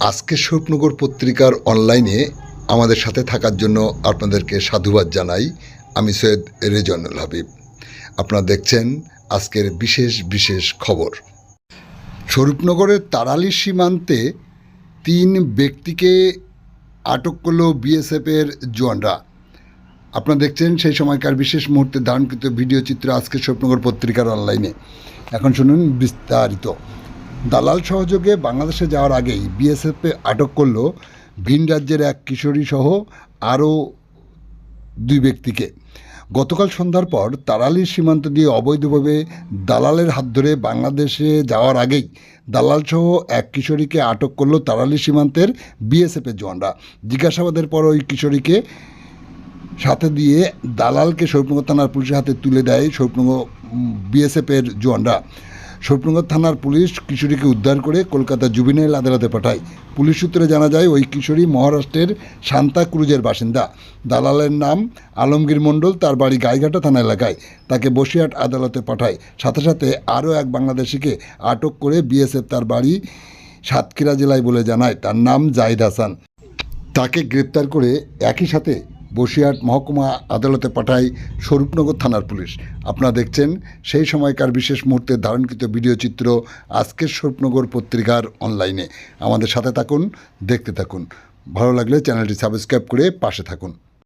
আজকে স্বপ্নগর পত্রিকার অনলাইনে আমাদের সাথে থাকার জন্য আপনাদেরকে সাধুবাদ জানাই। আমি সৈয়দ রেজওয়ানুল হাবিব। আপনারা দেখছেন আজকের বিশেষ খবর। স্বরূপনগরের তাড়ালি সীমান্তে 3 ব্যক্তিকে আটক করল বিএসএফের জওয়ানরা। আপনারা দেখছেন সেই সময়কার বিশেষ মুহূর্তে ধারণকৃত ভিডিও চিত্র আজকের স্বপ্নগর পত্রিকার অনলাইনে। এখন শুনুন বিস্তারিত। দালাল সহযোগে বাংলাদেশে যাওয়ার আগেই বিএসএফে আটক করল ভিন রাজ্যের এক কিশোরী সহ আরও 2 ব্যক্তিকে। গতকাল সন্ধ্যার পর তাড়ালির সীমান্ত দিয়ে অবৈধভাবে দালালের হাত ধরে বাংলাদেশে যাওয়ার আগেই দালালসহ এক কিশোরীকে আটক করল তাড়ালি সীমান্তের বিএসএফের জওয়ানরা। জিজ্ঞাসাবাদের পর ওই কিশোরীকে সাথে দিয়ে দালালকে স্বরূপনগর থানার পুলিশের হাতে তুলে দেয় স্বরূপনগর বিএসএফের জওয়ানরা। স্বরূপনগর থানার পুলিশ কিশোরীকে উদ্ধার করে কলকাতা জুবিনাইল আদালতে পাঠায়। পুলিশ সূত্রে জানা যায় ওই কিশোরী মহারাষ্ট্রের সান্তাক্রুজের বাসিন্দা। দালালের নাম আলমগীর মণ্ডল, তার বাড়ি গাইঘাটা থানা এলাকায়। তাকে বসিরহাট আদালতে পাঠায়। সাথে সাথে আরও এক বাংলাদেশিকে আটক করে বিএসএফ তার বাড়ি সাতক্ষীরা জেলায় বলে জানায়। তার নাম জাহিদ হাসান। তাকে গ্রেপ্তার করে একই সাথে বসিরহাট মহকুমা আদালতে পাঠায় স্বরূপনগর থানার পুলিশ। আপনারা দেখছেন সেই সময়কার বিশেষ মুহূর্তে ধারণকৃত ভিডিও চিত্র আজকের স্বরূপনগর পত্রিকার অনলাইনে। আমাদের সাথে থাকুন, দেখতে থাকুন। ভালো লাগলে চ্যানেলটি সাবস্ক্রাইব করে পাশে থাকুন।